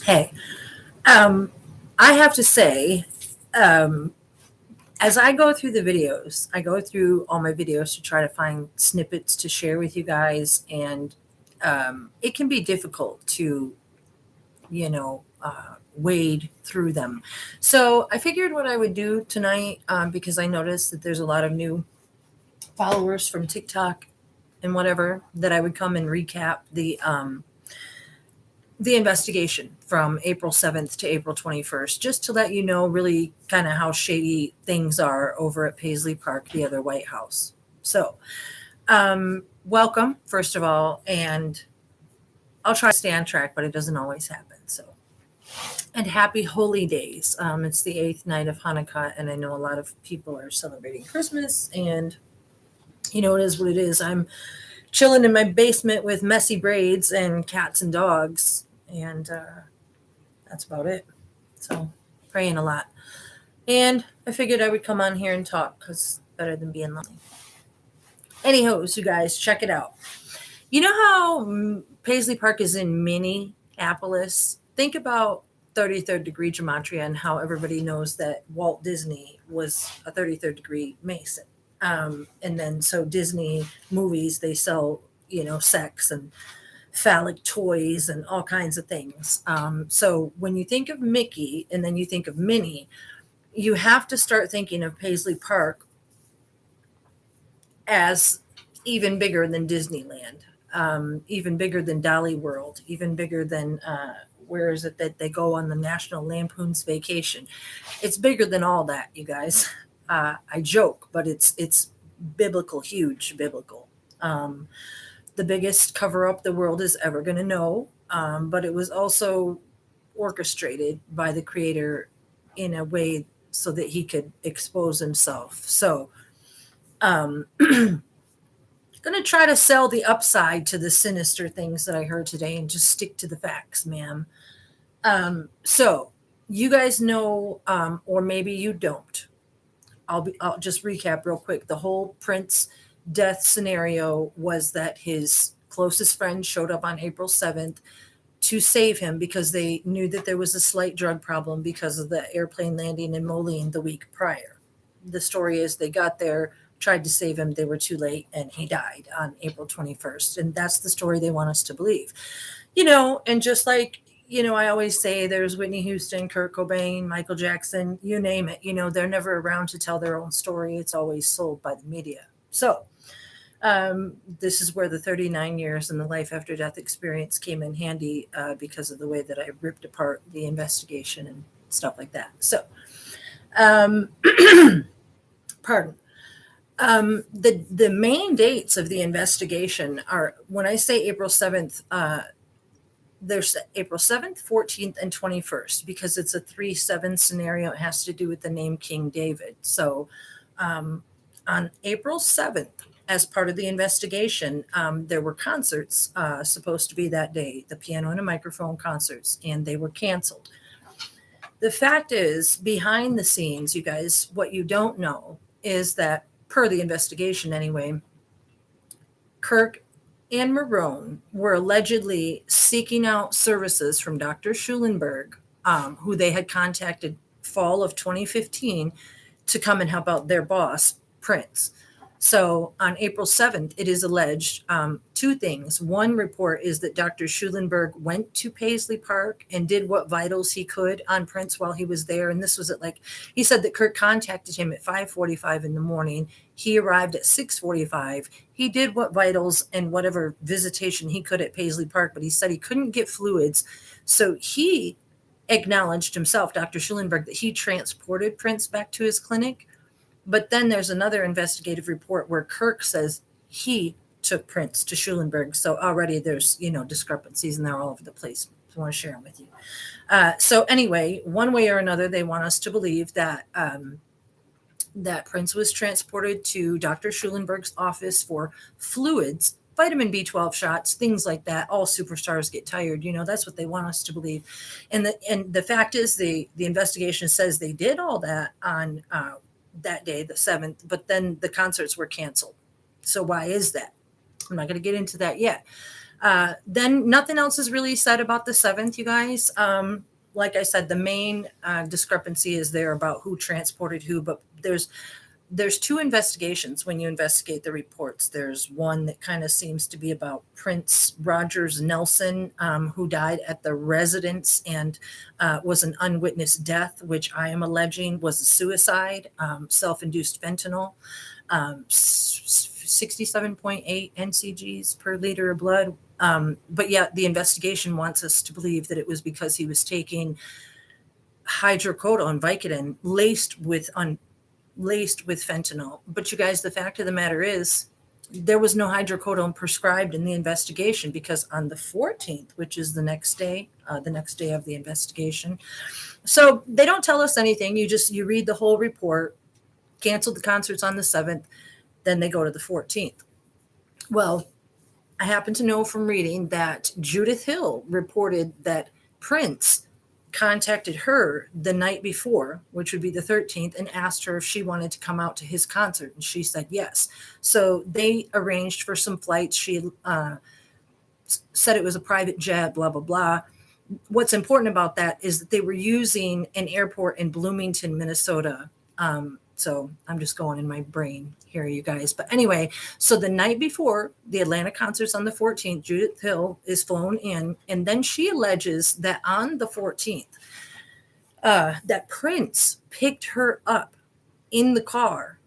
Hey, um, I have to say, um, as I go through the videos, I go through all my videos to try to find snippets to share with you guys, and it can be difficult to, wade through them. So I figured what I would do tonight, because I noticed that there's a lot of new followers from TikTok and whatever, that I would come and recap the investigation from April 7th to April 21st, just to let you know really kind of how shady things are over at Paisley Park, the other White House. So, welcome, first of all, and I'll try to stay on track, but it doesn't always happen. So, and happy holy days. It's the eighth night of Hanukkah, and I know a lot of people are celebrating Christmas, and it is what it is. I'm chilling in my basement with messy braids and cats and dogs, and that's about it. So, praying a lot. And I figured I would come on here and talk because better than being lonely. Anyhow, you guys, check it out. You know how Paisley Park is in Minneapolis? Think about 33rd degree gematria and how everybody knows that Walt Disney was a 33rd degree Mason. And then so Disney movies, they sell, sex and phallic toys and all kinds of things. So when you think of Mickey and then you think of Minnie, you have to start thinking of Paisley Park as even bigger than Disneyland, even bigger than Dolly World, even bigger than where is it that they go on the National Lampoon's Vacation? It's bigger than all that, you guys. I joke, but it's biblical, huge biblical. The biggest cover up the world is ever going to know, but it was also orchestrated by the creator in a way so that he could expose himself. So, going to try to sell the upside to the sinister things that I heard today and just stick to the facts, ma'am. So, you guys know, or maybe you don't. I'll just recap real quick. The whole Prince death scenario was that his closest friend showed up on April 7th to save him because they knew that there was a slight drug problem because of the airplane landing in Moline the week prior. The story is they got there, tried to save him, they were too late, and he died on April 21st. And that's the story they want us to believe. And just like, I always say there's Whitney Houston, Kurt Cobain, Michael Jackson, you name it, they're never around to tell their own story. It's always sold by the media. So, this is where the 39 years and the life after death experience came in handy because of the way that I ripped apart the investigation and stuff like that. So, um, pardon. The main dates of the investigation are when I say April 7th, there's April 7th, 14th, and 21st because it's a 3-7 scenario. It has to do with the name King David. So on April 7th, as part of the investigation, there were concerts supposed to be that day, the piano and a microphone concerts, and they were canceled. The fact is, behind the scenes, you guys, what you don't know is that, per the investigation anyway, Kirk and Marone were allegedly seeking out services from Dr. Schulenberg, who they had contacted fall of 2015 to come and help out their boss, Prince. So on April 7th, it is alleged two things. One report is that Dr. Schulenberg went to Paisley Park and did what vitals he could on Prince while he was there. And this was at he said that Kurt contacted him at 5:45 in the morning. He arrived at 6:45. He did what vitals and whatever visitation he could at Paisley Park, but he said he couldn't get fluids. So he acknowledged himself, Dr. Schulenberg, that he transported Prince back to his clinic. But then there's another investigative report where Kirk says he took Prince to Schulenberg. So already there's, discrepancies and they're all over the place. I want to share them with you. So anyway, one way or another, they want us to believe that that Prince was transported to Dr. Schulenberg's office for fluids, vitamin B12 shots, things like that. All superstars get tired. That's what they want us to believe. And the fact is the investigation says they did all that on that day, the 7th, but then the concerts were canceled. So why is that? I'm not going to get into that yet. Then nothing else is really said about the 7th, you guys. Like I said, the main discrepancy is there about who transported who, but there's two investigations when you investigate the reports. There's one that kind of seems to be about Prince Rogers Nelson, who died at the residence and was an unwitnessed death, which I am alleging was a suicide, self-induced fentanyl, 67.8 ncgs per liter of blood. But yet the investigation wants us to believe that it was because he was taking hydrocodone, Vicodin, laced with fentanyl. But you guys, the fact of the matter is there was no hydrocodone prescribed in the investigation, because on the 14th, which is the next day of the investigation. So they don't tell us anything. You read the whole report, canceled the concerts on the 7th, then they go to the 14th. Well, I happen to know from reading that Judith Hill reported that Prince contacted her the night before, which would be the 13th, and asked her if she wanted to come out to his concert. And she said yes. So they arranged for some flights. She said it was a private jet, blah, blah, blah. What's important about that is that they were using an airport in Bloomington, Minnesota. So I'm just going in my brain here, you guys. But anyway, so the night before the Atlanta concerts on the 14th, Judith Hill is flown in. And then she alleges that on the 14th, that Prince picked her up in the car.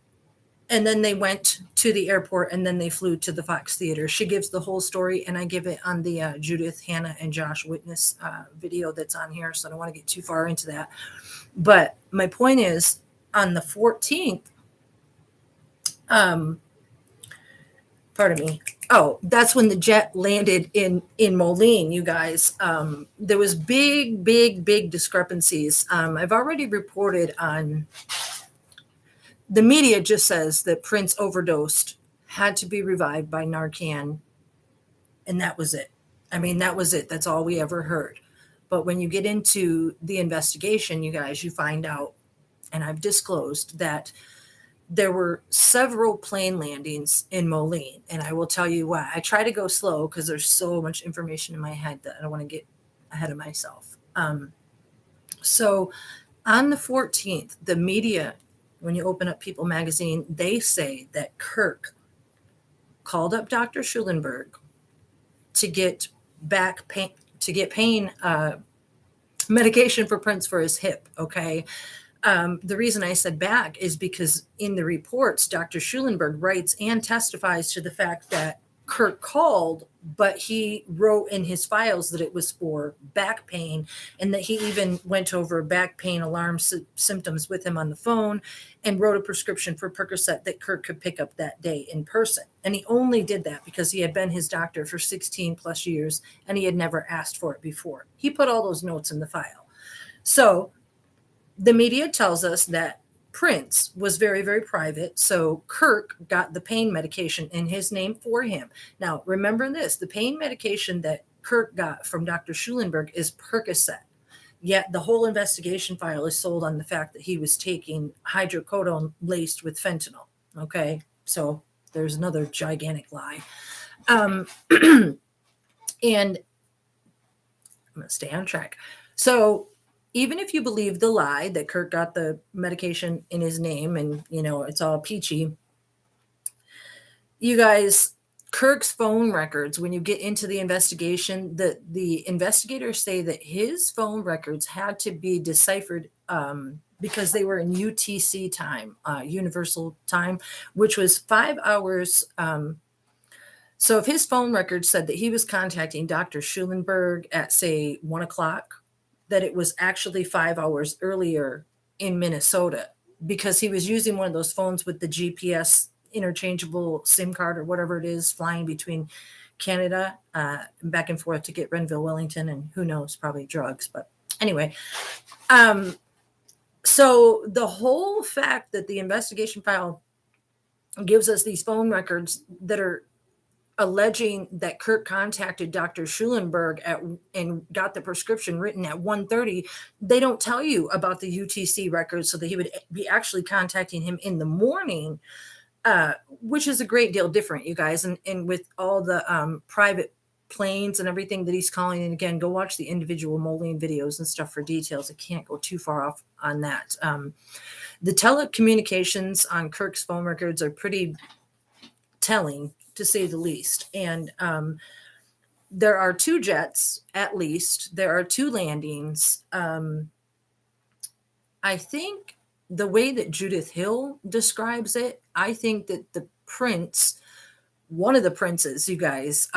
And then they went to the airport, and then they flew to the Fox Theater. She gives the whole story, and I give it on the Judith, Hannah, and Josh witness video that's on here. So I don't want to get too far into that. But my point is, on the 14th, pardon me. Oh, that's when the jet landed in Moline, you guys. There was big discrepancies. I've already reported on. The media just says that Prince overdosed, had to be revived by Narcan, and that was it. I mean, that was it. That's all we ever heard. But when you get into the investigation, you guys, you find out, and I've disclosed that there were several plane landings in Moline. And I will tell you why. I try to go slow because there's so much information in my head that I don't want to get ahead of myself. So on the 14th, the media, when you open up People magazine, they say that Kirk called up Dr. Schulenberg to get pain medication for Prince for his hip. Okay. The reason I said back is because in the reports, Dr. Schulenberg writes and testifies to the fact that Kirk called, but he wrote in his files that it was for back pain, and that he even went over back pain alarm symptoms with him on the phone and wrote a prescription for Percocet that Kirk could pick up that day in person. And he only did that because he had been his doctor for 16 plus years and he had never asked for it before. He put all those notes in the file. So the media tells us that Prince was very private. So Kirk got the pain medication in his name for him. Now, remember this, the pain medication that Kirk got from Dr. Schulenberg is Percocet. Yet the whole investigation file is sold on the fact that he was taking hydrocodone laced with fentanyl. Okay. So there's another gigantic lie. And I'm going to stay on track. So even if you believe the lie that Kirk got the medication in his name and, it's all peachy, you guys, Kirk's phone records, when you get into the investigation, the investigators say that his phone records had to be deciphered because they were in UTC time, Universal Time, which was 5 hours. So if his phone records said that he was contacting Dr. Schulenberg at, say, 1 o'clock, that it was actually 5 hours earlier in Minnesota, because he was using one of those phones with the GPS interchangeable SIM card or whatever it is, flying between Canada back and forth to get Renville, Wellington, and who knows, probably drugs. But anyway, so the whole fact that the investigation file gives us these phone records that are alleging that Kirk contacted Dr. Schulenberg and got the prescription written at 1:30, they don't tell you about the UTC records, so that he would be actually contacting him in the morning, which is a great deal different, you guys. And with all the private planes and everything that he's calling. And again, go watch the individual Moline videos and stuff for details. I can't go too far off on that. The telecommunications on Kirk's phone records are pretty telling, to say the least. And there are 2 jets, at least. There are 2 landings. I think the way that Judith Hill describes it, I think that the prince, one of the princes, you guys,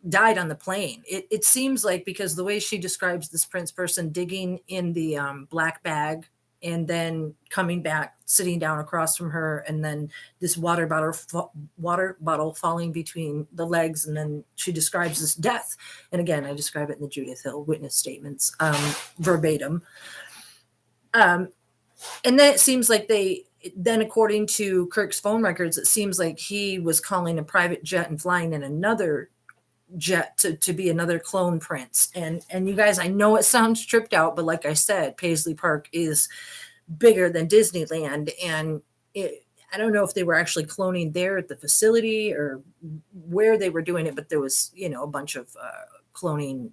died on the plane. It seems like, because the way she describes this prince person digging in the black bag and then coming back, sitting down across from her, and then this water bottle falling between the legs, and then she describes this death. And again, I describe it in the Judith Hill witness statements, verbatim. And then it seems like then according to Kirk's phone records, it seems like he was calling a private jet and flying in another jet to be another clone prince. And you guys, I know it sounds tripped out, but like I said, Paisley Park is bigger than Disneyland. And I don't know if they were actually cloning there at the facility or where they were doing it, but there was, a bunch of cloning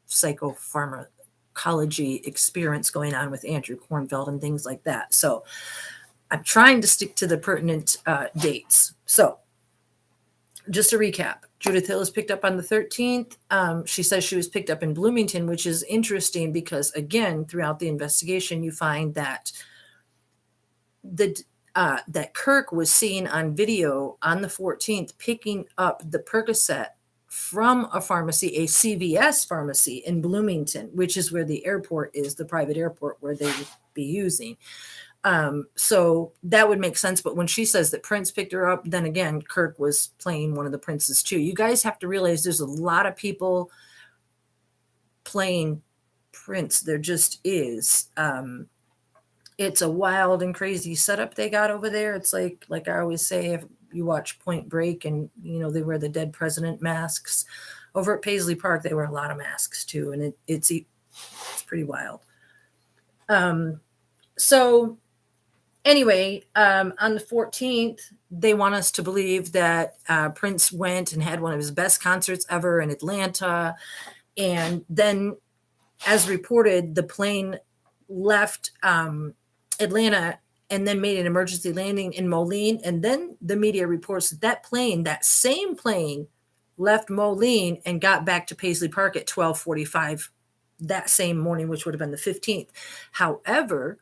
psychopharmacology experiments going on with Andrew Kornfeld and things like that. So I'm trying to stick to the pertinent dates. So just to recap, Judith Hill is picked up on the 13th. She says she was picked up in Bloomington, which is interesting because, again, throughout the investigation, you find that that Kirk was seen on video on the 14th picking up the Percocet from a pharmacy, a CVS pharmacy in Bloomington, which is where the airport is, the private airport where they would be using. So that would make sense. But when she says that Prince picked her up, then again, Kirk was playing one of the princes too. You guys have to realize there's a lot of people playing Prince. There just is. It's a wild and crazy setup they got over there. It's like I always say, if you watch Point Break and, they wear the dead president masks. Over at Paisley Park, they wear a lot of masks too. And it's pretty wild. So anyway, on the 14th, they want us to believe that Prince went and had one of his best concerts ever in Atlanta. And then, as reported, the plane left Atlanta and then made an emergency landing in Moline. And then the media reports that same plane, left Moline and got back to Paisley Park at 12:45 that same morning, which would have been the 15th. However,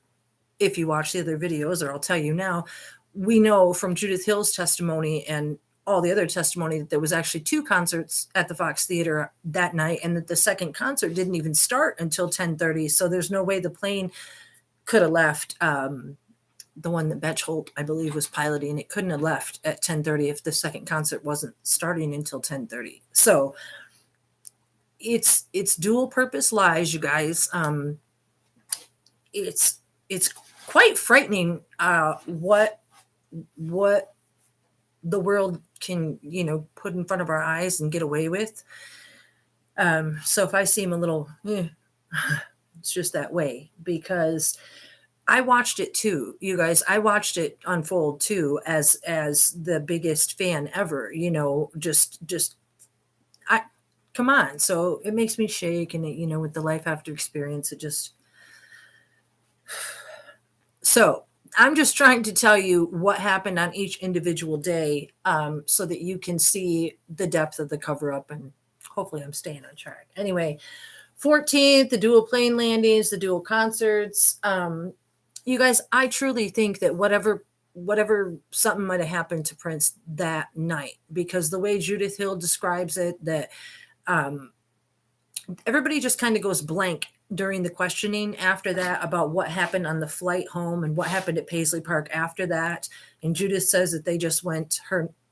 if you watch the other videos, or I'll tell you now, we know from Judith Hill's testimony and all the other testimony that there was actually 2 concerts at the Fox Theater that night, and that the second concert didn't even start until 10:30. So there's no way the plane could have left. The one that Betch Holt, I believe, was piloting, it couldn't have left at 10:30 if the second concert wasn't starting until 10:30. So it's dual purpose lies, you guys. It's quite frightening what the world can, put in front of our eyes and get away with. So if I seem a little, it's just that way, because I watched it too, you guys. I watched it unfold too, as the biggest fan ever, come on. So it makes me shake, and with the life after experience, it just, so I'm just trying to tell you what happened on each individual day, so that you can see the depth of the cover up, and hopefully I'm staying on track. Anyway, 14th, the dual plane landings, the dual concerts. You guys, I truly think that whatever something might have happened to Prince that night, because the way Judith Hill describes it, that everybody just kind of goes blank during the questioning after that about what happened on the flight home and what happened at Paisley Park after that. And Judith says that they just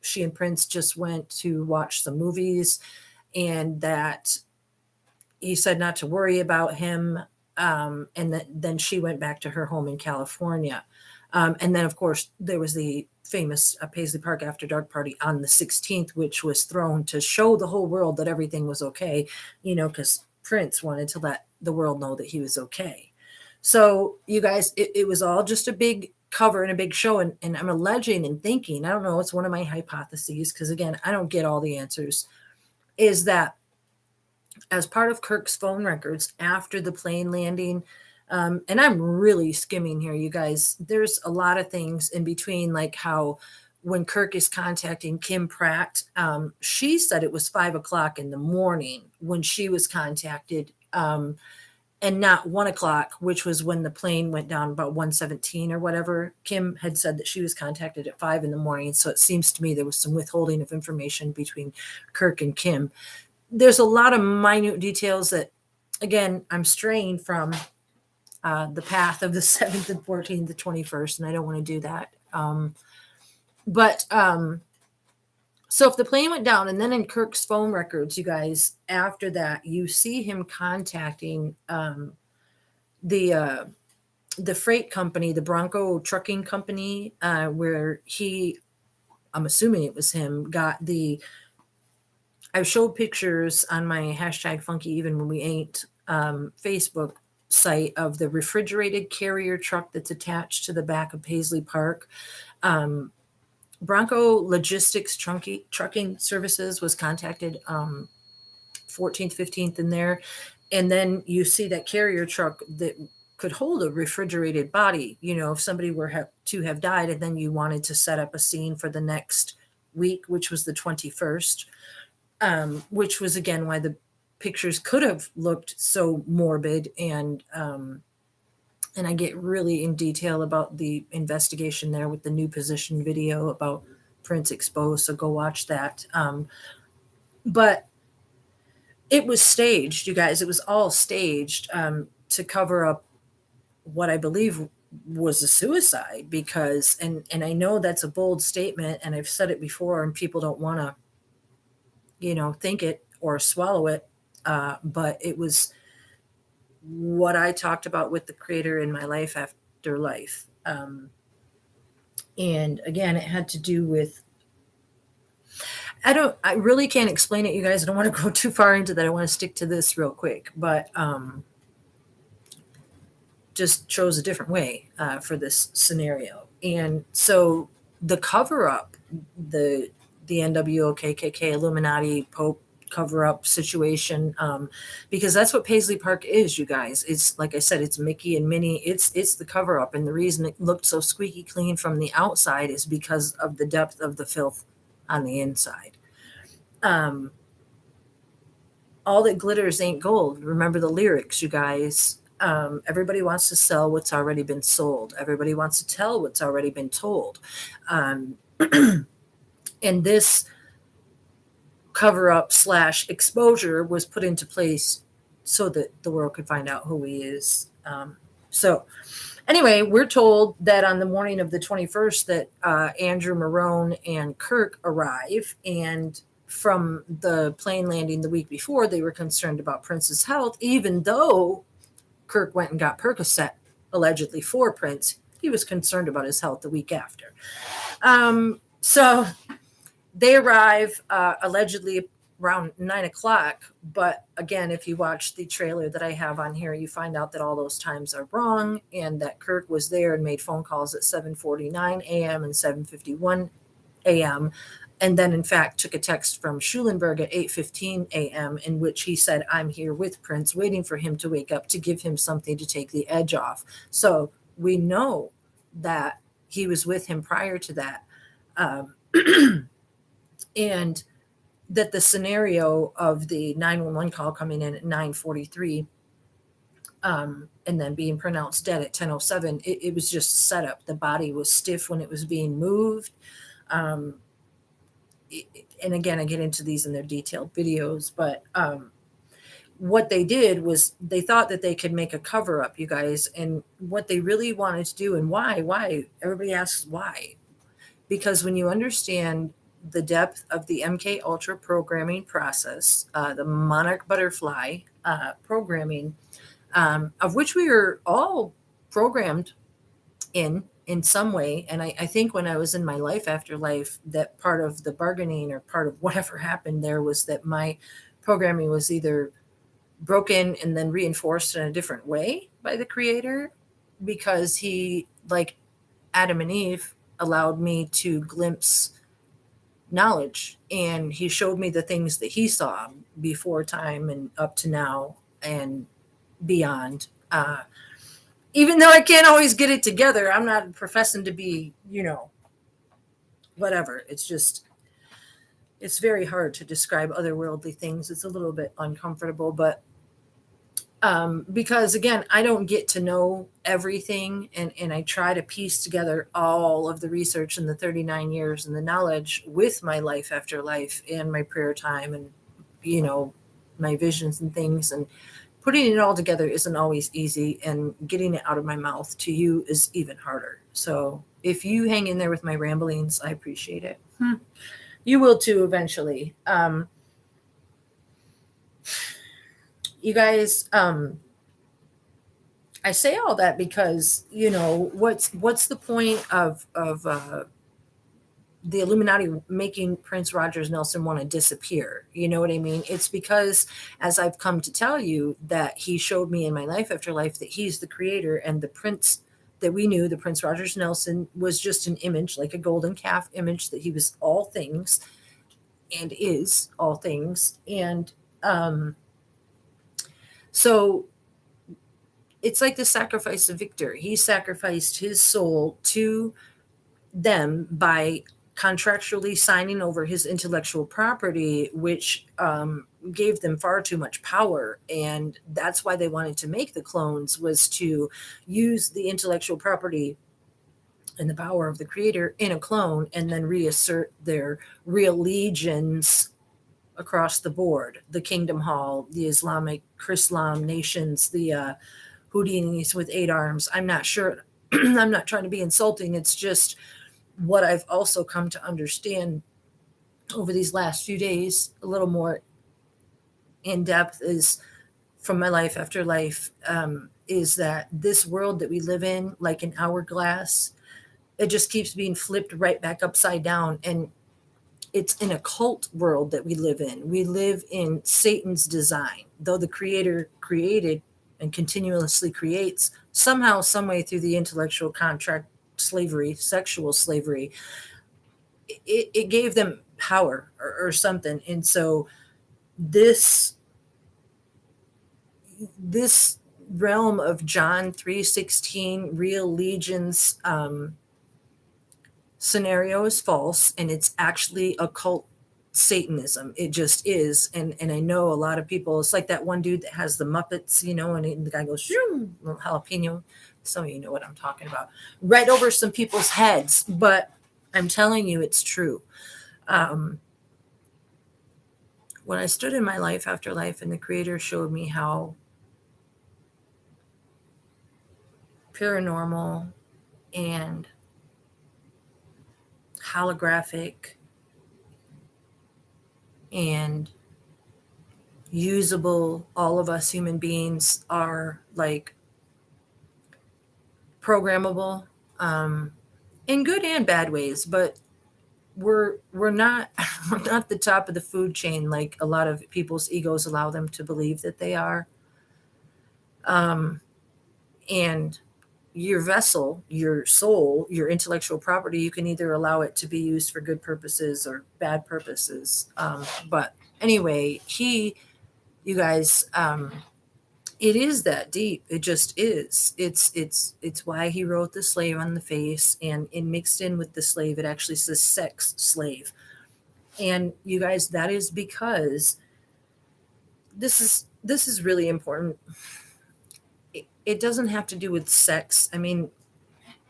she and Prince just went to watch some movies, and that he said not to worry about him. And then she went back to her home in California. And then, of course, there was the famous Paisley Park After Dark party on the 16th, which was thrown to show the whole world that everything was okay, because Prince wanted to let the world know that he was okay. So, you guys, it was all just a big cover and a big show. And I'm alleging and thinking, I don't know, it's one of my hypotheses, because, again, I don't get all the answers, is that as part of Kirk's phone records after the plane landing. And I'm really skimming here, you guys. There's a lot of things in between, like how when Kirk is contacting Kim Pratt, she said it was 5 o'clock in the morning when she was contacted, and not 1 o'clock, which was when the plane went down about 1:17 or whatever. Kim had said that she was contacted at 5 in the morning. So it seems to me there was some withholding of information between Kirk and Kim. There's a lot of minute details that, again, I'm straying from the path of the 7th and 14th, the 21st, and I don't want to do that. But so if the plane went down, and then in Kirk's phone records, you guys, after that, you see him contacting the freight company, the Bronco Trucking Company, where he, I'm assuming it was him, got the, I showed pictures on my hashtag Funky Even When We Ain't Facebook site of the refrigerated carrier truck that's attached to the back of Paisley Park. Bronco Logistics Trucking Services was contacted 14th, 15th in there. And then you see that carrier truck that could hold a refrigerated body, you know, if somebody were to have died, and then you wanted to set up a scene for the next week, which was the 21st. Which was, again, why the pictures could have looked so morbid. And I get really in detail about the investigation there with the new position video about Prince exposed. So go watch that. But it was staged, you guys. It was all staged to cover up what I believe was a suicide, because, and I know that's a bold statement, and I've said it before, and people don't want to, think it or swallow it. But it was what I talked about with the creator in my life after life. And again, it had to do with, I really can't explain it, you guys. I don't want to go too far into that. I want to stick to this real quick, but just chose a different way for this scenario. And so the cover up, the NWO, KKK, Illuminati, Pope cover up situation, because that's what Paisley Park is, you guys. It's, like I said, it's Mickey and Minnie. It's the cover up, and the reason it looked so squeaky clean from the outside is because of the depth of the filth on the inside. All that glitters ain't gold. Remember the lyrics, you guys. Everybody wants to sell what's already been sold. Everybody wants to tell what's already been told. And this cover up / exposure was put into place so that the world could find out who he is. So anyway, we're told that on the morning of the 21st that Andrew Marone and Kirk arrive, and from the plane landing the week before, they were concerned about Prince's health, even though Kirk went and got Percocet allegedly for Prince. He was concerned about his health the week after. So they arrive allegedly around 9 o'clock. But again, if you watch the trailer that I have on here, you find out that all those times are wrong, and that Kirk was there and made phone calls at 7:49 a.m. and 7:51 a.m. And then, in fact, took a text from Schulenberg at 8:15 a.m. in which he said, "I'm here with Prince, waiting for him to wake up to give him something to take the edge off." So we know that he was with him prior to that. And that the scenario of the 911 call coming in at 9:43 and then being pronounced dead at 10:07, it was just a setup. The body was stiff when it was being moved. And again, I get into these in their detailed videos, but what they did was they thought that they could make a cover up, you guys. And what they really wanted to do, and why, everybody asks why. Because when you understand the depth of the MK Ultra programming process, the Monarch Butterfly programming, of which we are all programmed in some way. And I think when I was in my life after life, that part of the bargaining or part of whatever happened there was that my programming was either broken and then reinforced in a different way by the creator, because he, like Adam and Eve, allowed me to glimpse knowledge, and he showed me the things that he saw before time and up to now and beyond. Even though I can't always get it together, I'm not professing to be, whatever. It's just, it's very hard to describe otherworldly things. It's a little bit uncomfortable, but because again, I don't get to know everything, and I try to piece together all of the research in the 39 years and the knowledge with my life after life and my prayer time and, my visions and things. And putting it all together isn't always easy, and getting it out of my mouth to you is even harder. So if you hang in there with my ramblings, I appreciate it. You will too eventually. You guys, I say all that because, what's the point of the Illuminati making Prince Rogers Nelson want to disappear? You know what I mean? It's because, as I've come to tell you, that he showed me in my life after life that he's the creator, and the prince that we knew, the Prince Rogers Nelson, was just an image, like a golden calf image, that he was all things and is all things. And so it's like the sacrifice of Victor. He sacrificed his soul to them by contractually signing over his intellectual property, which gave them far too much power. And that's why they wanted to make the clones, was to use the intellectual property and the power of the creator in a clone, and then reassert their real legions across the board: the Kingdom Hall, the Islamic Chrislam nations, the Houdinis with 8 arms. I'm not sure. I'm not trying to be insulting. It's just what I've also come to understand over these last few days, a little more in depth, is from my life after life, is that this world that we live in, like an hourglass, it just keeps being flipped right back upside down. And it's an occult world that we live in. We live in Satan's design, though the creator created and continuously creates somehow, some way, through the intellectual contract slavery, sexual slavery. It gave them power or something. And so this realm of John 3:16, real legions, scenario is false, and it's actually occult Satanism. It just is. And I know a lot of people, it's like that one dude that has the Muppets, and the guy goes, shoo, jalapeno. Some of you know what I'm talking about. Right over some people's heads. But I'm telling you, it's true. When I stood in my life after life, and the creator showed me how paranormal and holographic and usable all of us human beings are, like, programmable, in good and bad ways, but we're not we're not the top of the food chain like a lot of people's egos allow them to believe that they are. And your vessel, your soul, your intellectual property, you can either allow it to be used for good purposes or bad purposes. But anyway, you guys, it is that deep. It just is. It's why he wrote the slave on the face, and mixed in with the slave, it actually says sex slave. And you guys, that is because this is really important. It doesn't have to do with sex. I mean,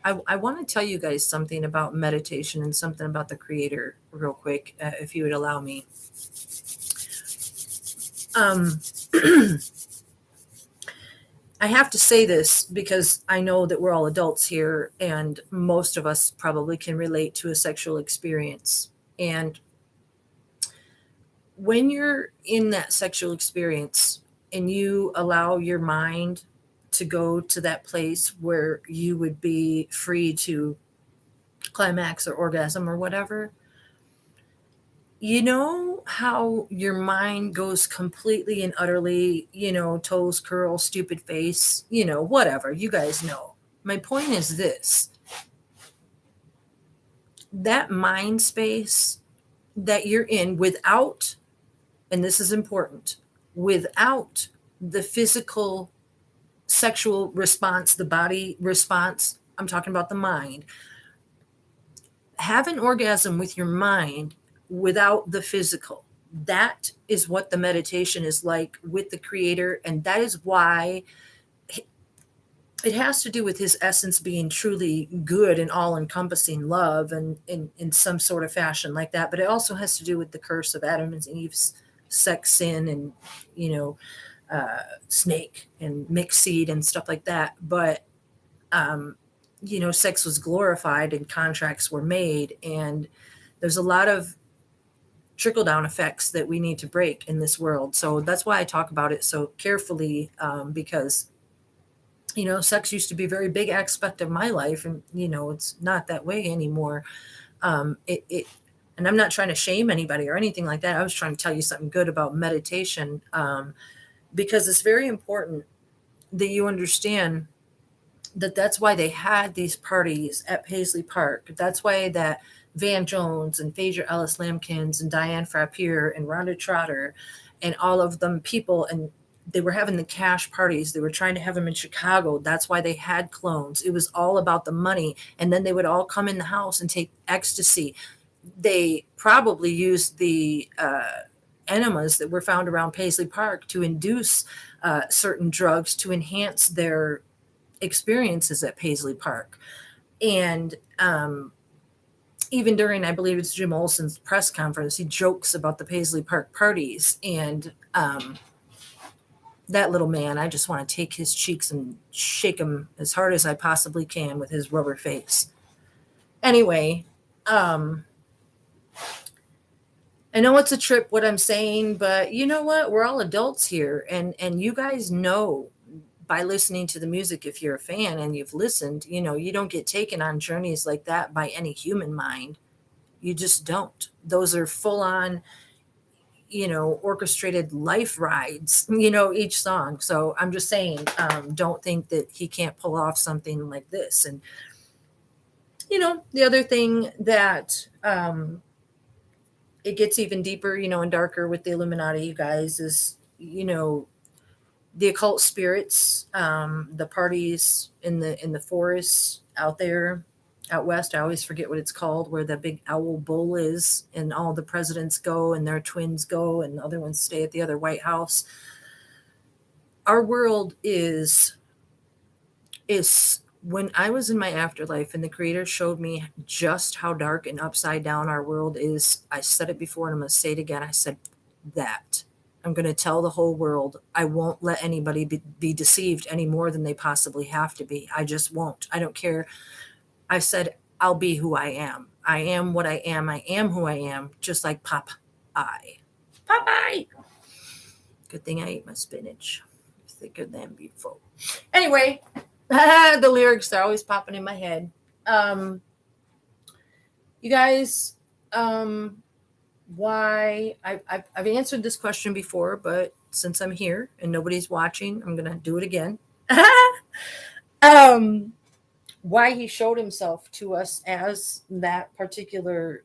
I want to tell you guys something about meditation and something about the creator real quick, if you would allow me. I have to say this because I know that we're all adults here, and most of us probably can relate to a sexual experience. And when you're in that sexual experience and you allow your mind to go to that place where you would be free to climax or orgasm or whatever, you know how your mind goes completely and utterly, toes curl, stupid face, whatever. You guys know. My point is this: that mind space that you're in without, and this is important, without the physical sexual response, the body response, I'm talking about the mind. Have an orgasm with your mind without the physical. That is what the meditation is like with the creator. And that is why it has to do with his essence being truly good and all encompassing love and in some sort of fashion like that. But it also has to do with the curse of Adam and Eve's sex sin and, snake and mixed seed and stuff like that. But, sex was glorified and contracts were made. And there's a lot of trickle down effects that we need to break in this world. So that's why I talk about it so carefully, because sex used to be a very big aspect of my life, and it's not that way anymore. And I'm not trying to shame anybody or anything like that. I was trying to tell you something good about meditation, because it's very important that you understand that that's why they had these parties at Paisley Park. That's why that Van Jones and Phaedra Ellis Lampkins and Diane Frappier and Rhonda Trotter and all of them people, and they were having the cash parties. They were trying to have them in Chicago. That's why they had clones. It was all about the money. And then they would all come in the house and take ecstasy. They probably used the enemas that were found around Paisley Park to induce certain drugs to enhance their experiences at Paisley Park. And even during, I believe it's Jim Olson's press conference, he jokes about the Paisley Park parties. And that little man, I just want to take his cheeks and shake him as hard as I possibly can with his rubber face. Anyway, I know it's a trip what I'm saying, but you know what? We're all adults here, and you guys know by listening to the music, if you're a fan and you've listened, you don't get taken on journeys like that by any human mind. You just don't. Those are full on, orchestrated life rides, each song. So I'm just saying, don't think that he can't pull off something like this. And, the other thing that it gets even deeper, and darker with the Illuminati, you guys, is, the occult spirits, the parties in the forests out there, out west. I always forget what it's called, where the big owl bull is, and all the presidents go, and their twins go, and the other ones stay at the other White House. Our world is when I was in my afterlife, and the Creator showed me just how dark and upside down our world is. I said it before, and I'm going to say it again. I said that. I'm going to tell the whole world. I won't let anybody be deceived any more than they possibly have to be. I just won't. I don't care. I said, I'll be who I am. I am what I am. I am who I am, just like Popeye. Popeye! Good thing I ate my spinach. Thicker than before. Anyway, the lyrics are always popping in my head. You guys, why I've answered this question before, but since I'm here and nobody's watching, I'm gonna do it again. Why he showed himself to us as that particular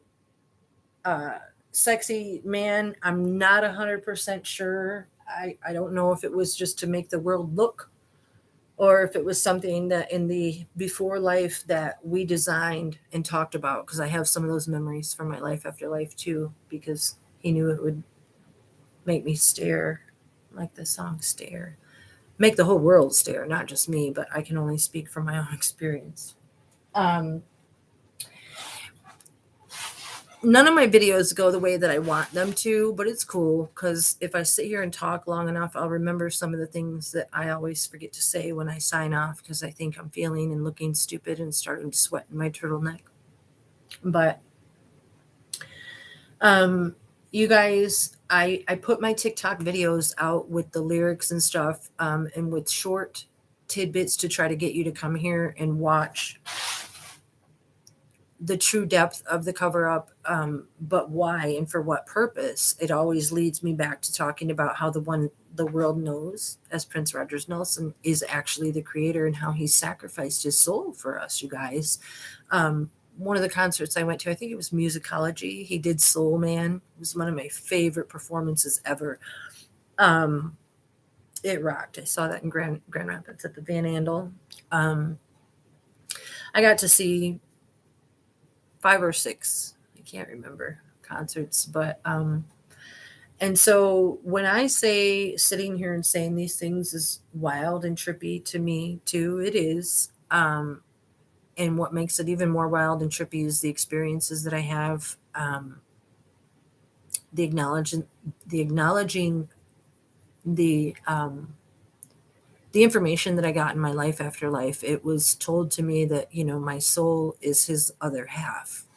sexy man, I'm not 100% sure. I don't know if it was just to make the world look, or if it was something that in the before life that we designed and talked about, because I have some of those memories from my life after life too, because he knew it would make me stare, like the song Stare. Make the whole world stare, not just me, but I can only speak from my own experience. None of my videos go the way that I want them to, but it's cool because if I sit here and talk long enough, I'll remember some of the things that I always forget to say when I sign off, because I think I'm feeling and looking stupid and starting to sweat in my turtleneck. But you guys, I put my TikTok videos out with the lyrics and stuff, and with short tidbits to try to get you to come here and watch the true depth of the cover up, but why and for what purpose. It always leads me back to talking about how the one the world knows as Prince Rogers Nelson is actually the Creator, and how he sacrificed his soul for us, you guys. one of the concerts I went to, I think it was Musicology. He did Soul Man. It was one of my favorite performances ever. Um, it rocked. I saw that in Grand Rapids at the Van Andel. Um, I got to see 5 or 6, I can't remember, concerts, but and so when I say sitting here and saying these things is wild and trippy to me too, it is. And what makes it even more wild and trippy is the experiences that I have, the acknowledging the information that I got in my life after life. It was told to me that, my soul is his other half,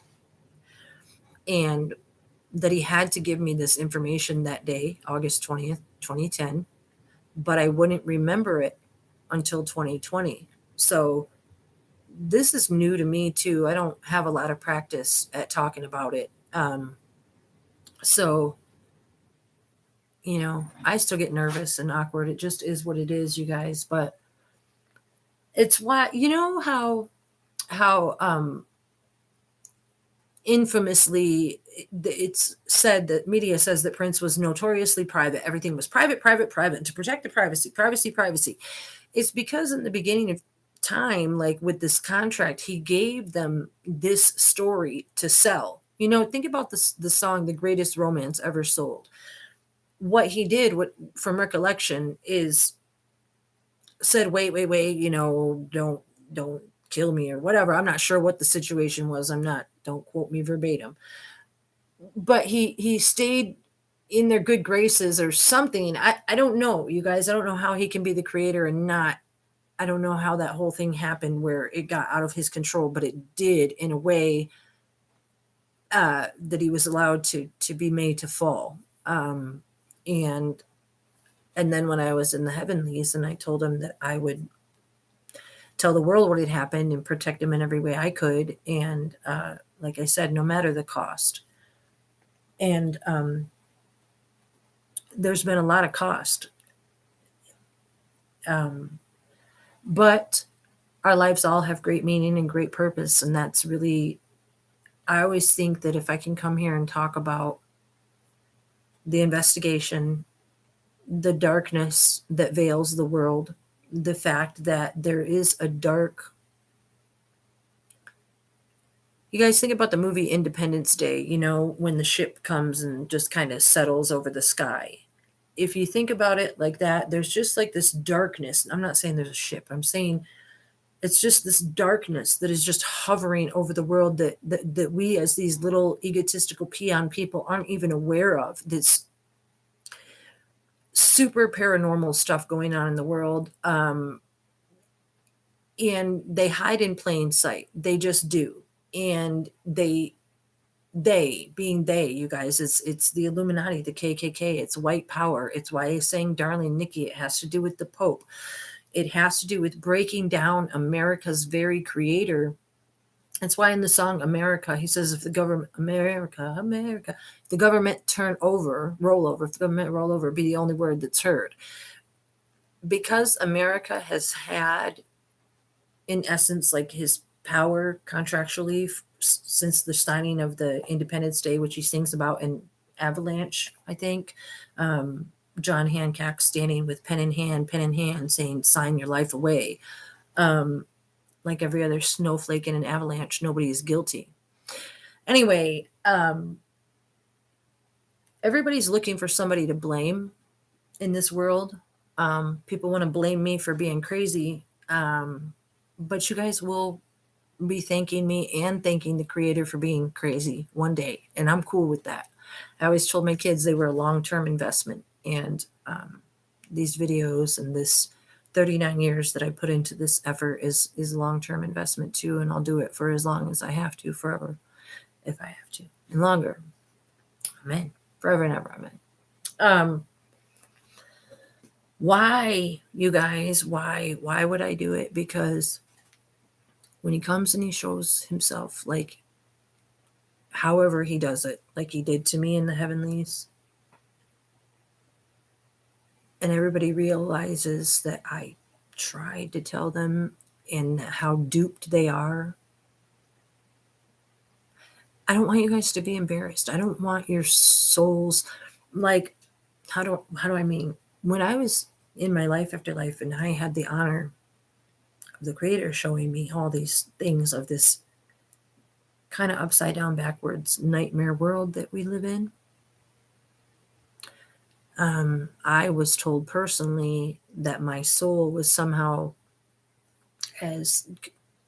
and that he had to give me this information that day, August 20th, 2010, but I wouldn't remember it until 2020. So this is new to me too. I don't have a lot of practice at talking about it. So, I still get nervous and awkward. It just is what it is, you guys. But it's why, how infamously it's said that media says that Prince was notoriously private. Everything was private, private, private, and to protect the privacy. It's because in the beginning of time, like with this contract, he gave them this story to sell. Think about this, the song "The Greatest Romance Ever Sold." What he did, from recollection, is said, wait, don't kill me or whatever. I'm not sure what the situation was. Don't quote me verbatim. But he stayed in their good graces or something. I don't know, you guys. I don't know how he can be the creator and not. I don't know how that whole thing happened where it got out of his control, but it did in a way that he was allowed to be made to fall. And then when I was in the heavenlies and I told him that I would tell the world what had happened and protect him in every way I could. And like I said, no matter the cost. And there's been a lot of cost. But our lives all have great meaning and great purpose. And that's really, I always think that if I can come here and talk about the investigation, the darkness that veils the world, the fact that there is a dark. You guys think about the movie Independence Day, when the ship comes and just kind of settles over the sky. If you think about it like that, there's just like this darkness. I'm not saying there's a ship. I'm saying it's just this darkness that is just hovering over the world that we as these little egotistical peon people aren't even aware of. This super paranormal stuff going on in the world. And they hide in plain sight. They just do. And they being they, you guys, it's the Illuminati, the KKK, it's white power. It's why he's saying darling Nikki. It has to do with the Pope. It has to do with breaking down America's very creator. That's why in the song America, he says, if the government, America, if the government roll over, be the only word that's heard. Because America has had, in essence, like his power contractually since the signing of the Independence Day, which he sings about in Avalanche, I think. John Hancock standing with pen in hand, saying, sign your life away. Like every other snowflake in an avalanche, nobody is guilty. Anyway, everybody's looking for somebody to blame in this world. People want to blame me for being crazy. But you guys will be thanking me and thanking the creator for being crazy one day. And I'm cool with that. I always told my kids they were a long-term investment. And these videos and this 39 years that I put into this effort is a long-term investment too. And I'll do it for as long as I have to, forever, if I have to, and longer. Amen. Forever and ever. Amen. Why, you guys, why would I do it? Because when he comes and he shows himself, like, however he does it, like he did to me in the heavenlies, and everybody realizes that I tried to tell them and how duped they are, I don't want you guys to be embarrassed. I don't want your souls, like, how do I mean? When I was in my life after life and I had the honor of the creator showing me all these things of this kind of upside down backwards nightmare world that we live in, I was told personally that my soul was somehow, as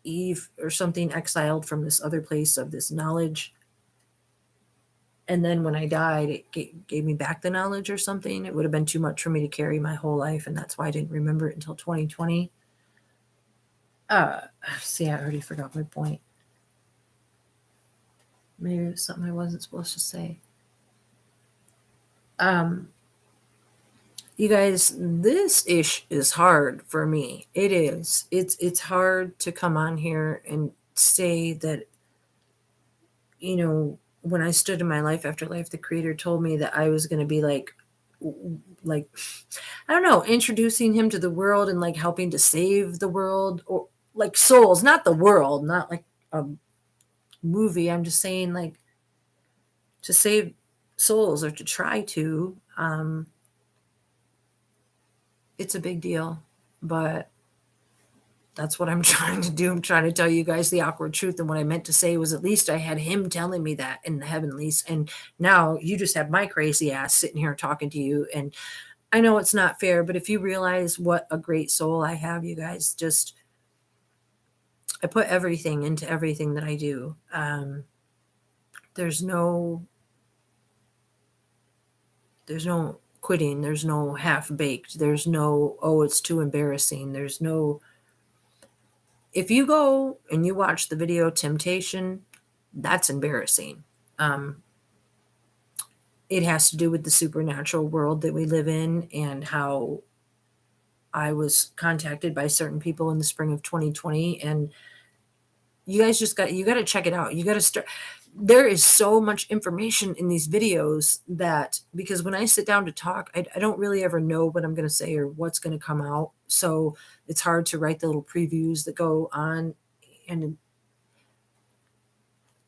Eve or something, exiled from this other place of this knowledge. And then when I died, it gave me back the knowledge or something. It would have been too much for me to carry my whole life. And that's why I didn't remember it until 2020. See, I already forgot my point. Maybe it was something I wasn't supposed to say. You guys, this ish is hard for me. It is. It's hard to come on here and say that, when I stood in my life after life, the creator told me that I was going to be like, I don't know, introducing him to the world and like helping to save the world, or like souls, not the world, not like a movie. I'm just saying, like, to save souls or to try to. It's a big deal, but that's what I'm trying to do. I'm trying to tell you guys the awkward truth. And what I meant to say was, at least I had him telling me that in the heavenlies. And now you just have my crazy ass sitting here talking to you. And I know it's not fair, but if you realize what a great soul I have, you guys, just, I put everything into everything that I do. There's no quitting. There's no half baked. There's no, oh, it's too embarrassing. There's no, if you go and you watch the video Temptation, that's embarrassing. It has to do with the supernatural world that we live in and how I was contacted by certain people in the spring of 2020. And you guys you got to check it out. You got to start. There is so much information in these videos that, because when I sit down to talk, I don't really ever know what I'm going to say or what's going to come out. So it's hard to write the little previews that go on, and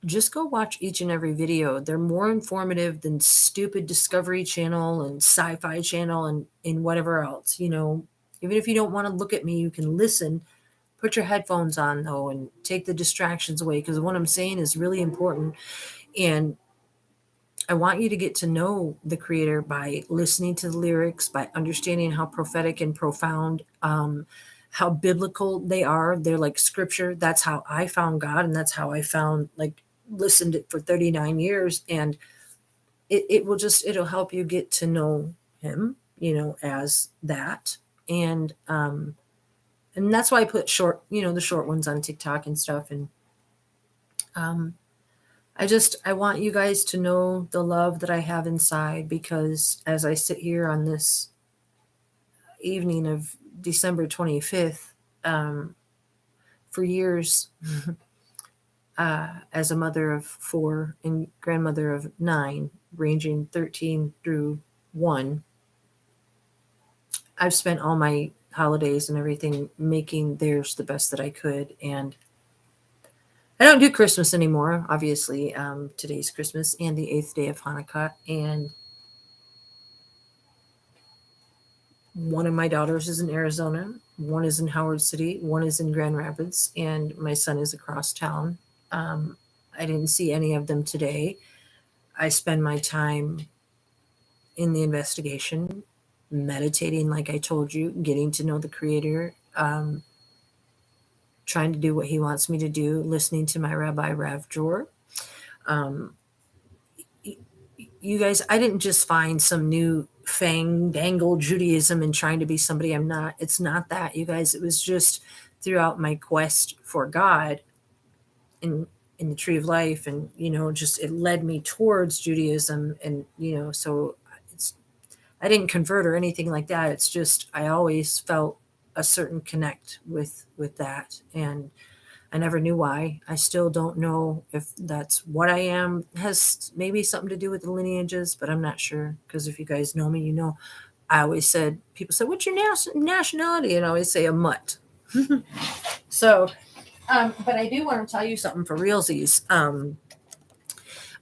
just go watch each and every video. They're more informative than stupid Discovery Channel and Sci-Fi Channel and whatever else, even if you don't want to look at me, you can listen. Put your headphones on though, and take the distractions away, because what I'm saying is really important. And I want you to get to know the creator by listening to the lyrics, by understanding how prophetic and profound, how biblical they are. They're like scripture. That's how I found God. And that's how I found, like, listened it for 39 years. And it'll help you get to know him, as that. And that's why I put the short ones on TikTok and stuff. And I want you guys to know the love that I have inside, because as I sit here on this evening of December 25th, for years, as a mother of 4 and grandmother of 9, ranging 13 through 1, I've spent all my holidays and everything making theirs the best that I could. And I don't do Christmas anymore, obviously. Today's Christmas and the 8th day of Hanukkah. And one of my daughters is in Arizona, one is in Howard City, one is in Grand Rapids, and my son is across town. I didn't see any of them today. I spend my time in the investigation, meditating, like I told you, getting to know the creator, trying to do what he wants me to do, listening to my Rabbi Rav Jor. You guys, I didn't just find some new fandangled Judaism and trying to be somebody I'm not. It's not that, you guys. It was just throughout my quest for God in the tree of life, and just it led me towards Judaism. And so I didn't convert or anything like that. It's just I always felt a certain connect with that, and I never knew why. I still don't know if that's what I am. It has maybe something to do with the lineages, but I'm not sure, because if you guys know me, I always said, people said, what's your nationality? And I always say a mutt. So, but I do want to tell you something for realsies.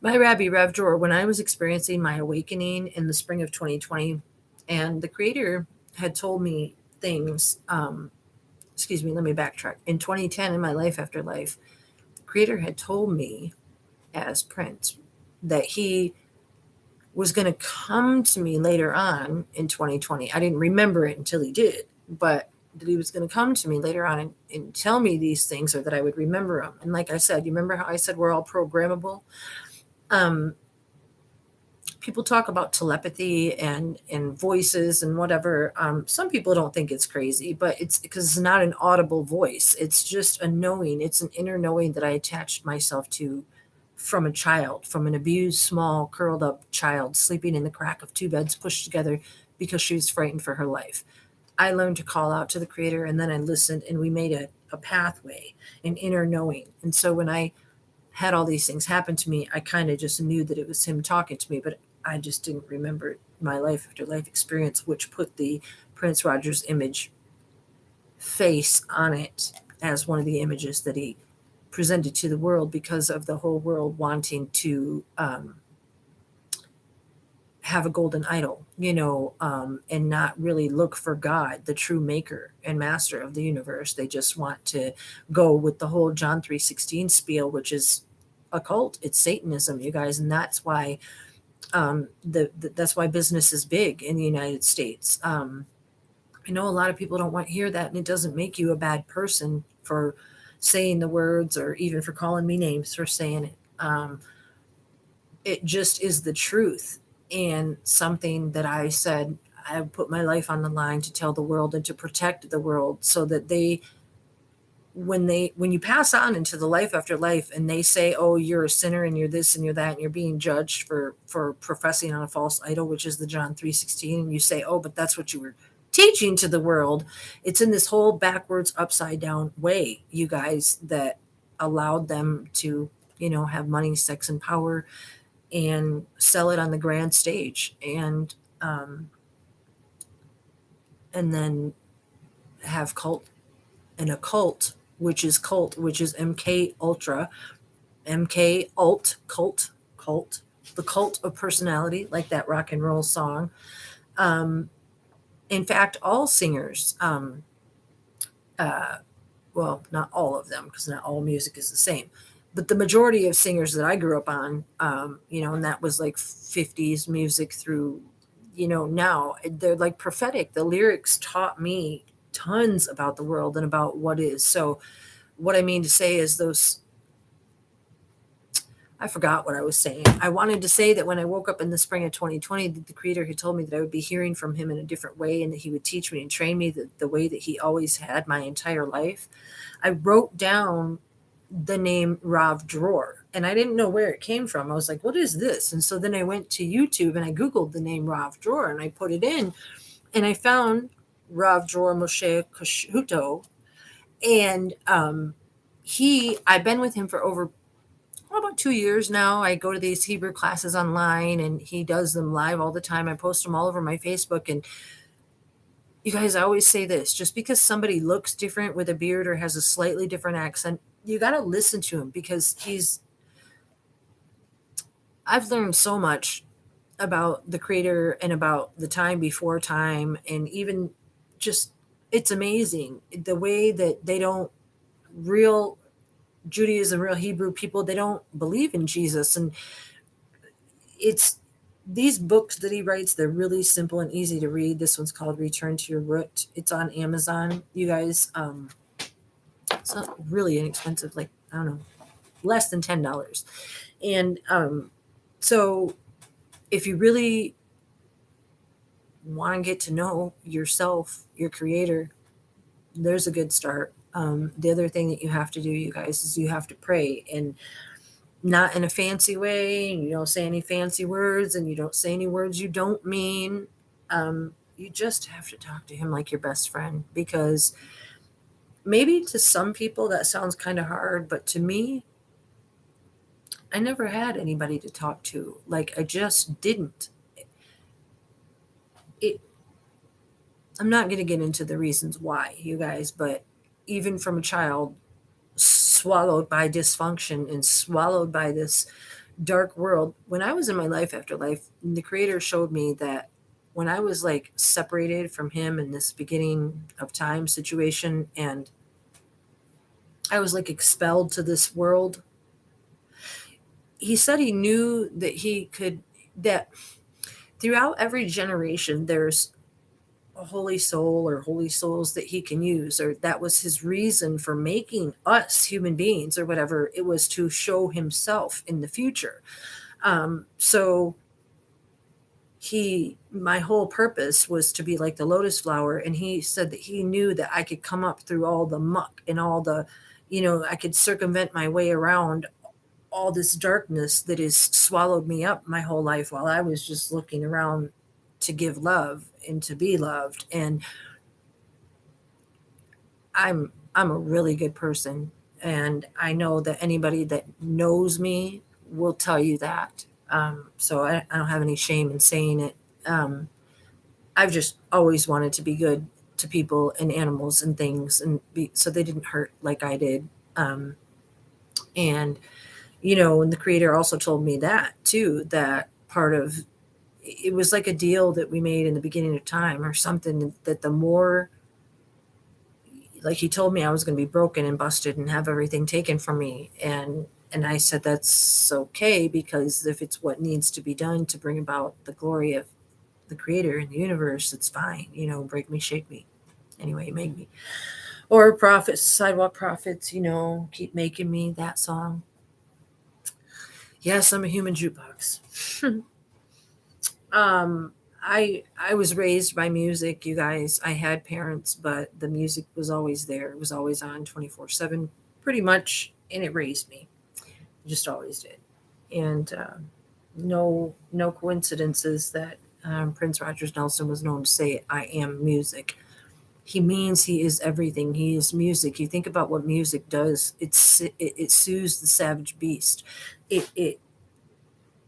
My Rabbi Rev Drawer, when I was experiencing my awakening in the spring of 2020, and the creator had told me things, excuse me, let me backtrack. In 2010, in my life after life, the creator had told me as Prince that he was going to come to me later on in 2020. I didn't remember it until he did, but that he was going to come to me later on and tell me these things, or that I would remember them. And like I said, you remember how I said we're all programmable? Um, People talk about telepathy and voices and whatever. Some people don't think it's crazy, but it's because it's not an audible voice. It's just a knowing. It's an inner knowing that I attached myself to from a child, from an abused, small, curled up child sleeping in the crack of two beds pushed together because she was frightened for her life. I learned to call out to the creator, and then I listened, and we made a pathway, an inner knowing. And so when I had all these things happen to me, I kind of just knew that it was him talking to me, but I just didn't remember my life after life experience, which put the Prince Rogers image face on it as one of the images that he presented to the world, because of the whole world wanting to have a golden idol, and not really look for God, the true maker and master of the universe. They just want to go with the whole John 3:16 spiel, which is a cult. It's Satanism, you guys. And that's why that's why business is big in the United States. I know a lot of people don't want to hear that, and it doesn't make you a bad person for saying the words, or even for calling me names for saying it. It just is the truth, and something that I said I put my life on the line to tell the world and to protect the world, so that when you pass on into the life after life, and they say, oh, you're a sinner and you're this and you're that, and you're being judged for professing on a false idol, which is the John 3:16, and you say, oh, but that's what you were teaching to the world. It's in this whole backwards, upside down way, you guys, that allowed them to have money, sex, and power, and sell it on the grand stage, and then have cult and a cult, which is MK Ultra, MK Alt, cult, the cult of personality, like that rock and roll song. Um, in fact, all singers, uh, well, not all of them, because not all music is the same, but the majority of singers that I grew up on, and that was like 50s music through, now they're like prophetic. The lyrics taught me tons about the world and about what is. So what I mean to say is I forgot what I was saying. I wanted to say that when I woke up in the spring of 2020, the creator had told me that I would be hearing from him in a different way, and that he would teach me and train me the way that he always had my entire life. I wrote down the name Rav Drawer, and I didn't know where it came from. I was like, what is this? And so then I went to YouTube and I Googled the name Rav Drawer, and I put it in, and I found Rav Drawer Moshe Kashuto. And I've been with him for over about 2 years now. I go to these Hebrew classes online, and he does them live all the time. I post them all over my Facebook. And you guys, I always say this: just because somebody looks different with a beard or has a slightly different accent, you got to listen to him, because I've learned so much about the creator and about the time before time, and even just, it's amazing the way that they don't, real Judaism, real Hebrew people, they don't believe in Jesus. And it's these books that he writes, they're really simple and easy to read. This one's called Return to Your Root. It's on Amazon, you guys. It's not really inexpensive, like, I don't know, less than $10. And so if you really want to get to know yourself, your creator, there's a good start. The other thing that you have to do, you guys, is you have to pray, and not in a fancy way. And you don't say any fancy words, and you don't say any words you don't mean. You just have to talk to him like your best friend, because maybe to some people that sounds kind of hard, but to me, I never had anybody to talk to. Like, I just didn't. It, I'm not going to get into the reasons why, you guys, but even from a child, swallowed by dysfunction and swallowed by this dark world. When I was in my life after life, the creator showed me that when I was like separated from him in this beginning of time situation, and I was like expelled to this world, he said he knew that he could, that throughout every generation, there's a holy soul or holy souls that he can use, or that was his reason for making us human beings or whatever. It was to show himself in the future. So my whole purpose was to be like the lotus flower. And he said that he knew that I could come up through all the muck and all the, I could circumvent my way around all this darkness that has swallowed me up my whole life while I was just looking around to give love and to be loved. And I'm a really good person, and I know that anybody that knows me will tell you that. So I don't have any shame in saying it. I've just always wanted to be good to people and animals and things, and so they didn't hurt like I did. And and the creator also told me that too, that part of it was like a deal that we made in the beginning of time or something, that the more, like, he told me I was going to be broken and busted and have everything taken from me. And I said, that's okay, because if it's what needs to be done to bring about the glory of the creator in the universe, it's fine. Break me, shake me. Anyway, you made me. Or prophets, sidewalk prophets, keep making me, that song. Yes, I'm a human jukebox. I was raised by music, you guys. I had parents, but the music was always there. It was always on 24/7, pretty much, and it raised me. It just always did. And no coincidences that Prince Rogers Nelson was known to say, "I am music." He means he is everything. He is music. You think about what music does. It soothes the savage beast. It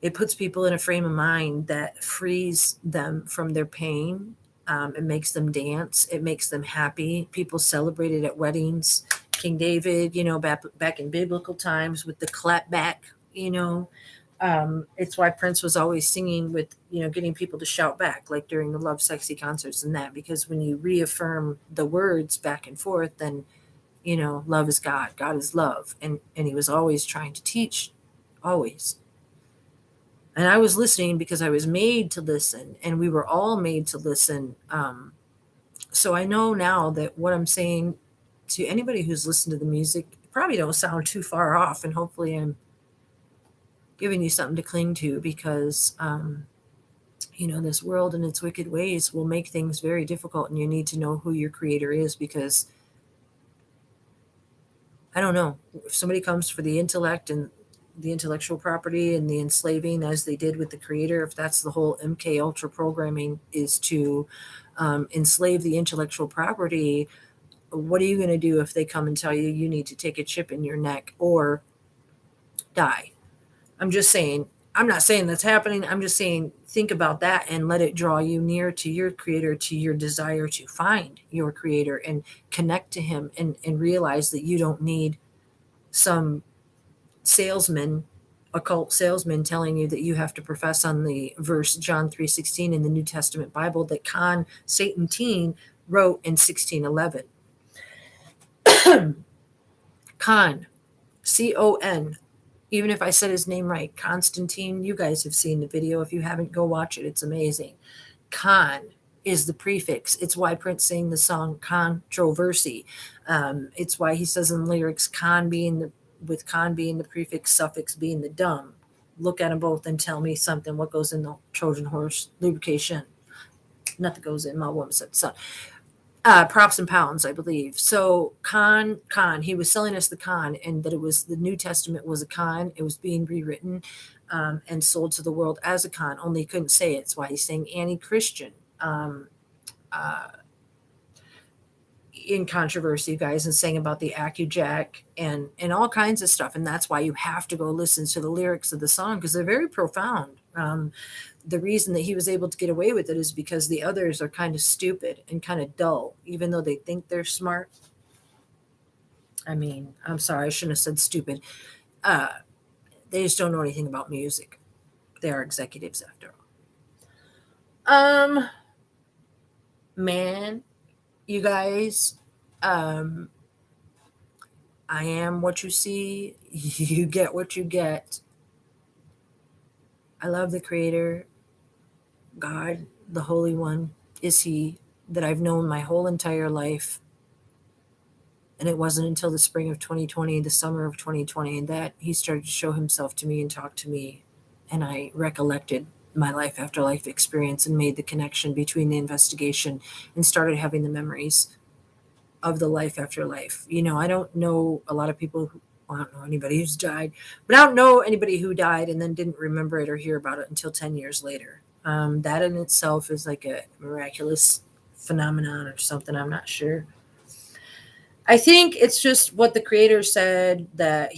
it puts people in a frame of mind that frees them from their pain. It makes them dance. It makes them happy. People celebrated at weddings. King David, back in biblical times with the clap back, it's why Prince was always singing with, getting people to shout back, like during the Love Sexy concerts and that, because when you reaffirm the words back and forth, then, love is God, God is love. And he was always trying to teach, always. And I was listening because I was made to listen, and we were all made to listen. So I know now that what I'm saying to anybody who's listened to the music probably don't sound too far off, and hopefully I'm giving you something to cling to, because this world and its wicked ways will make things very difficult, and you need to know who your creator is, because I don't know, if somebody comes for the intellect and the intellectual property and the enslaving, as they did with the creator, if that's the whole MK Ultra programming, is to enslave the intellectual property, what are you going to do if they come and tell you you need to take a chip in your neck or die? I'm just saying, I'm not saying that's happening. I'm just saying, think about that and let it draw you near to your creator, to your desire to find your creator and connect to him, and realize that you don't need some salesman, occult salesman, telling you that you have to profess on the verse John 3:16 in the New Testament Bible that Satan Teen wrote in 1611. Con, C-O-N. Even if I said his name right, Constantine, you guys have seen the video. If you haven't, go watch it. It's amazing. Con is the prefix. It's why Prince sang the song Controversy. It's why he says in the lyrics, con being the prefix, suffix being the dumb. Look at them both and tell me something. What goes in the Trojan horse? Lubrication. Nothing goes in. My woman said son. Props and pounds, I believe. So con, he was selling us the con, and that it was the New Testament was a con. It was being rewritten and sold to the world as a con. Only he couldn't say it. It's why he's saying anti-Christian in controversy, guys, and saying about the AccuJack and all kinds of stuff. And that's why you have to go listen to the lyrics of the song, because they're very profound. The reason that he was able to get away with it is because the others are kind of stupid and kind of dull, even though they think they're smart. I mean, I'm sorry, I shouldn't have said stupid. They just don't know anything about music. They are executives after all. Man, you guys, um, I am what you see. You get what you get. I love the Creator, God, the Holy One, is He that I've known my whole entire life. And it wasn't until the spring of 2020, the summer of 2020, that He started to show Himself to me and talk to me. And I recollected my life after life experience and made the connection between the investigation and started having the memories of the life after life. You know, I don't know a lot of people who, well, I don't know anybody who's died, but I don't know anybody who died and then didn't remember it or hear about it until 10 years later. That in itself is like a miraculous phenomenon or something. I'm not sure. I think it's just what the Creator said, that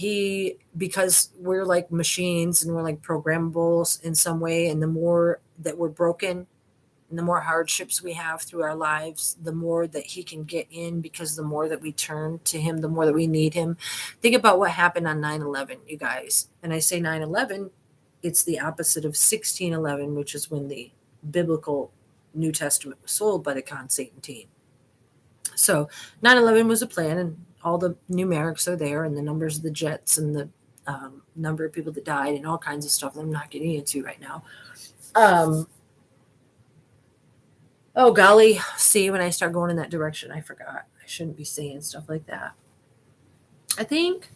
because we're like machines and we're like programmables in some way, and the more that we're broken and the more hardships we have through our lives, the more that He can get in, because the more that we turn to Him, the more that we need Him. Think about what happened on 9/11, you guys. And I say 9/11, it's the opposite of 1611, which is when the biblical New Testament was sold by the Con Satan team. So 9/11 was a plan, and all the numerics are there, and the numbers of the jets, and the number of people that died, and all kinds of stuff that I'm not getting into right now. Oh, golly. See, when I start going in that direction, I forgot. I shouldn't be saying stuff like that. I think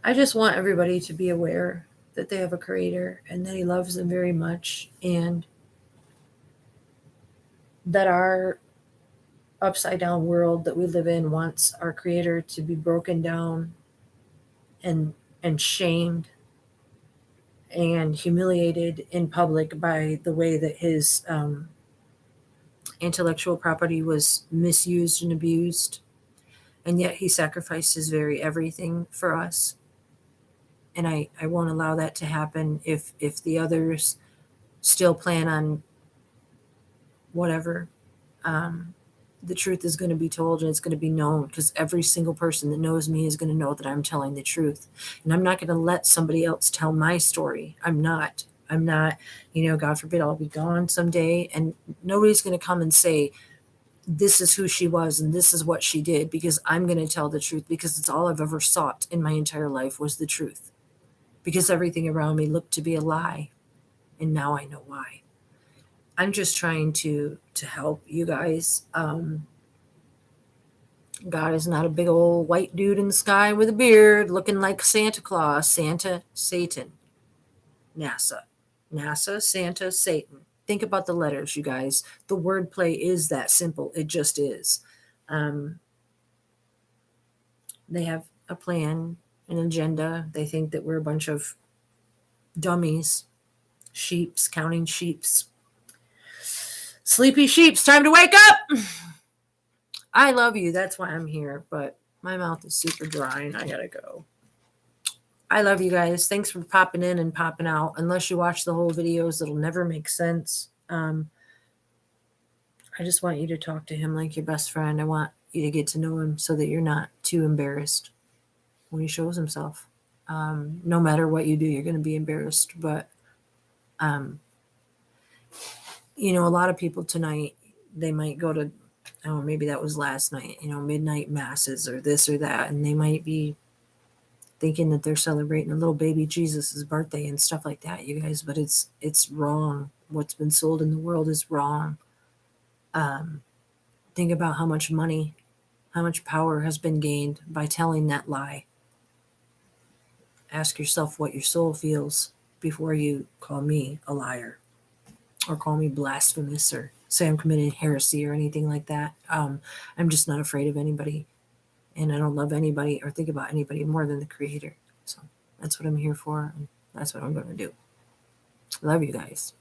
I just want everybody to be aware that they have a Creator and that He loves them very much, and that our upside down world that we live in wants our Creator to be broken down and shamed and humiliated in public by the way that His intellectual property was misused and abused. And yet He sacrificed His very everything for us. And I won't allow that to happen if the others still plan on whatever. The truth is going to be told, and it's going to be known, because every single person that knows me is going to know that I'm telling the truth. And I'm not going to let somebody else tell my story. I'm not, God forbid I'll be gone someday, and nobody's going to come and say, this is who she was and this is what she did, because I'm going to tell the truth, because it's all I've ever sought in my entire life was the truth, because everything around me looked to be a lie. And now I know why. I'm just trying to help you guys. God is not a big old white dude in the sky with a beard looking like Santa Claus. Santa, Satan, NASA, Santa, Satan. Think about the letters, you guys. The wordplay is that simple. It just is. They have a plan, an agenda. They think that we're a bunch of dummies, sheeps, counting sheeps. Sleepy sheeps, time to wake up! I love you. That's why I'm here, but my mouth is super dry and I gotta go. I love you guys. Thanks for popping in and popping out. Unless you watch the whole videos, it'll never make sense. I just want you to talk to Him like your best friend. I want you to get to know Him so that you're not too embarrassed when He shows Himself. No matter what you do, you're going to be embarrassed. But, a lot of people tonight, they might go to, maybe that was last night, midnight masses or this or that. And they might be thinking that they're celebrating a little baby Jesus's birthday and stuff like that, you guys. But it's wrong. What's been sold in the world is wrong. Think about how much money, how much power has been gained by telling that lie. Ask yourself what your soul feels before you call me a liar or call me blasphemous or say I'm committing heresy or anything like that. I'm just not afraid of anybody, and I don't love anybody or think about anybody more than the Creator. So that's what I'm here for, and that's what I'm going to do. Love you guys.